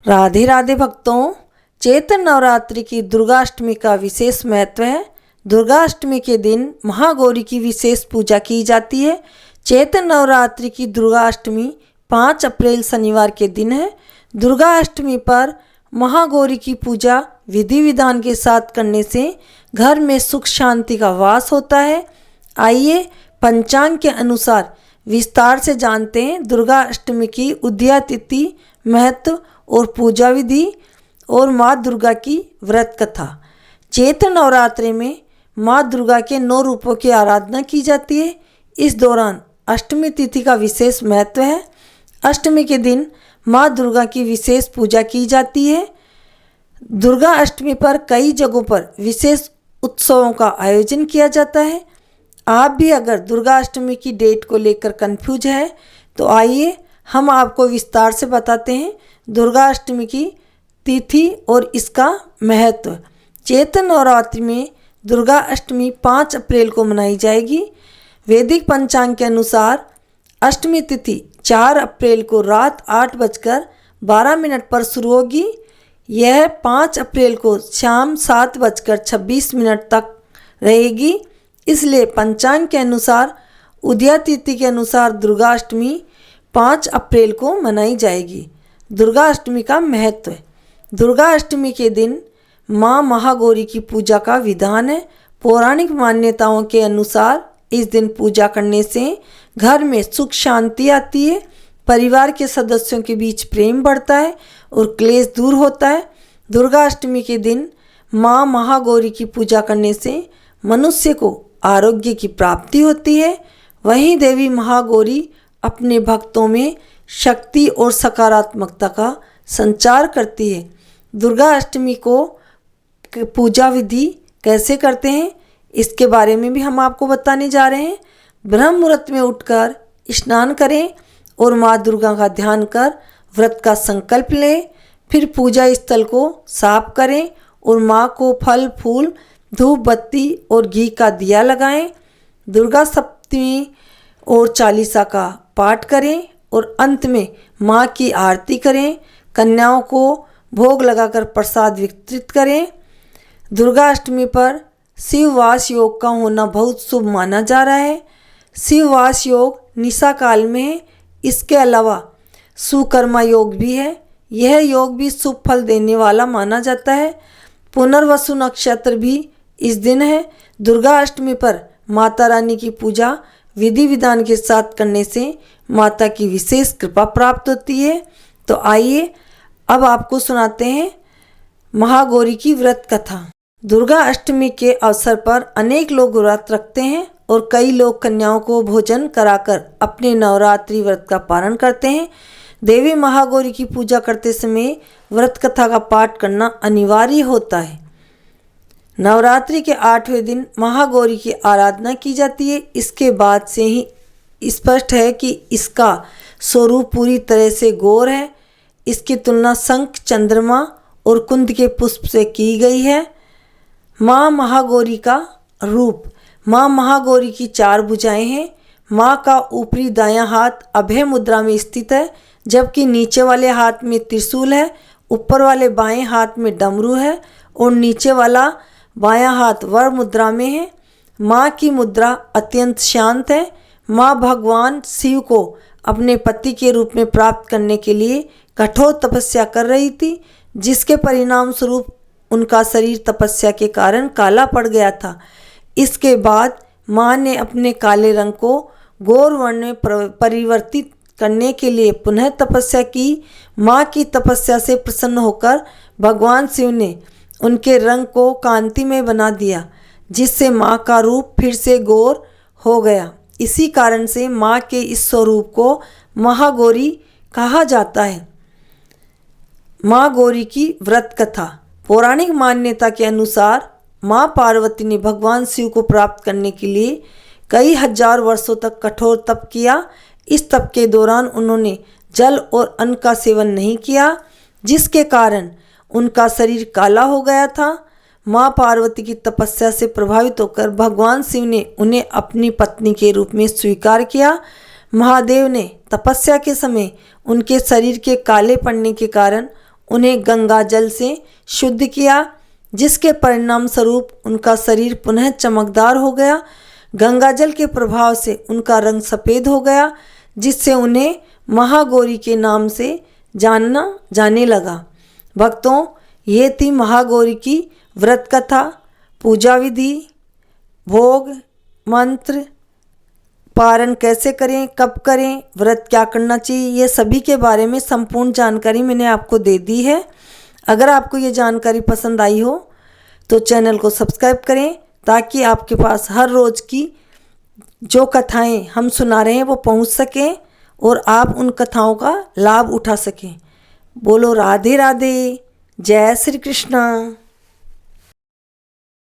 राधे राधे भक्तों, चैत्र नवरात्रि की दुर्गाष्टमी का विशेष महत्व है। दुर्गाष्टमी के दिन महागौरी की विशेष पूजा की जाती है। चैत्र नवरात्रि की दुर्गाष्टमी 5 अप्रैल शनिवार के दिन है। दुर्गाष्टमी पर महागौरी की पूजा विधि विधान के साथ करने से घर में सुख शांति का वास होता है। आइए पंचांग के अनुसार विस्तार से जानते हैं दुर्गाष्टमी की उदया तिथि, महत्व और पूजा विधि और माँ दुर्गा की व्रत कथा। चैत्र नवरात्रि में माँ दुर्गा के 9 रूपों की आराधना की जाती है। इस दौरान अष्टमी तिथि का विशेष महत्व है। अष्टमी के दिन माँ दुर्गा की विशेष पूजा की जाती है। दुर्गा अष्टमी पर कई जगहों पर विशेष उत्सवों का आयोजन किया जाता है। आप भी अगर दुर्गा अष्टमी की डेट को लेकर कंफ्यूज है तो आइए हम आपको विस्तार से बताते हैं दुर्गा अष्टमी की तिथि और इसका महत्व। चैत्र नवरात्रि में दुर्गा अष्टमी 5 अप्रैल को मनाई जाएगी। वैदिक पंचांग के अनुसार अष्टमी तिथि 4 अप्रैल को रात 8:12 पर शुरू होगी। यह 5 अप्रैल को शाम 7:26 तक रहेगी। इसलिए पंचांग के अनुसार उदया तिथि के अनुसार दुर्गा अष्टमी 5 अप्रैल को मनाई जाएगी। दुर्गा अष्टमी का महत्व। दुर्गा अष्टमी के दिन माँ महागौरी की पूजा का विधान है। पौराणिक मान्यताओं के अनुसार इस दिन पूजा करने से घर में सुख शांति आती है, परिवार के सदस्यों के बीच प्रेम बढ़ता है और क्लेश दूर होता है। दुर्गा अष्टमी के दिन माँ महागौरी की पूजा करने से मनुष्य को आरोग्य की प्राप्ति होती है। वहीं देवी महागौरी अपने भक्तों में शक्ति और सकारात्मकता का संचार करती है। दुर्गा अष्टमी को पूजा विधि कैसे करते हैं इसके बारे में भी हम आपको बताने जा रहे हैं। ब्रह्म मुहूर्त में उठकर स्नान करें और माँ दुर्गा का ध्यान कर व्रत का संकल्प लें। फिर पूजा स्थल को साफ करें और माँ को फल फूल, धूप बत्ती और घी का दिया लगाएं। दुर्गा सप्तमी और चालीसा का पाठ करें और अंत में माँ की आरती करें। कन्याओं को भोग लगाकर प्रसाद वितरित करें। दुर्गा अष्टमी पर शिववास योग का होना बहुत शुभ माना जा रहा है। शिववास योग निशा काल में है। इसके अलावा सुकर्मा योग भी है। यह योग भी शुभ फल देने वाला माना जाता है। पुनर्वसु नक्षत्र भी इस दिन है। दुर्गा अष्टमी पर माता रानी की पूजा विधि विधान के साथ करने से माता की विशेष कृपा प्राप्त होती है। तो आइए अब आपको सुनाते हैं महागौरी की व्रत कथा। दुर्गा अष्टमी के अवसर पर अनेक लोग व्रत रखते हैं और कई लोग कन्याओं को भोजन कराकर अपने नवरात्रि व्रत का पालन करते हैं। देवी महागौरी की पूजा करते समय व्रत कथा का पाठ करना अनिवार्य होता है। नवरात्रि के 8वें दिन महागौरी की आराधना की जाती है। इसके बाद से ही स्पष्ट है कि इसका स्वरूप पूरी तरह से गौर है। इसकी तुलना शंख, चंद्रमा और कुंद के पुष्प से की गई है। माँ महागौरी का रूप। माँ महागौरी की 4 भुजाएं हैं। माँ का ऊपरी दायां हाथ अभय मुद्रा में स्थित है, जबकि नीचे वाले हाथ में त्रिशूल है। ऊपर वाले बाएं हाथ में डमरू है और नीचे वाला बायां हाथ वर मुद्रा में है। माँ की मुद्रा अत्यंत शांत है। माँ भगवान शिव को अपने पति के रूप में प्राप्त करने के लिए कठोर तपस्या कर रही थी, जिसके परिणाम स्वरूप उनका शरीर तपस्या के कारण काला पड़ गया था। इसके बाद माँ ने अपने काले रंग को गौर वर्ण में परिवर्तित करने के लिए पुनः तपस्या की। माँ की तपस्या से प्रसन्न होकर भगवान शिव ने उनके रंग को कांतिमय बना दिया, जिससे माँ का रूप फिर से गौर हो गया। इसी कारण से माँ के इस स्वरूप को महागौरी कहा जाता है। माँ गौरी की व्रत कथा। पौराणिक मान्यता के अनुसार माँ पार्वती ने भगवान शिव को प्राप्त करने के लिए कई हजार वर्षों तक कठोर तप किया। इस तप के दौरान उन्होंने जल और अन्न का सेवन नहीं किया, जिसके कारण उनका शरीर काला हो गया था। माँ पार्वती की तपस्या से प्रभावित होकर भगवान शिव ने उन्हें अपनी पत्नी के रूप में स्वीकार किया। महादेव ने तपस्या के समय उनके शरीर के काले पड़ने के कारण उन्हें गंगा जल से शुद्ध किया, जिसके परिणाम स्वरूप उनका शरीर पुनः चमकदार हो गया। गंगा जल के प्रभाव से उनका रंग सफ़ेद हो गया, जिससे उन्हें महागौरी के नाम से जानना जाने लगा। भक्तों, ये थी महागौरी की व्रत कथा, पूजा विधि, भोग, मंत्र, पारण कैसे करें, कब करें, व्रत क्या करना चाहिए, ये सभी के बारे में संपूर्ण जानकारी मैंने आपको दे दी है। अगर आपको ये जानकारी पसंद आई हो तो चैनल को सब्सक्राइब करें, ताकि आपके पास हर रोज़ की जो कथाएं हम सुना रहे हैं वो पहुंच सकें और आप उन कथाओं का लाभ उठा सकें। बोलो राधे राधे, जय श्री कृष्णा।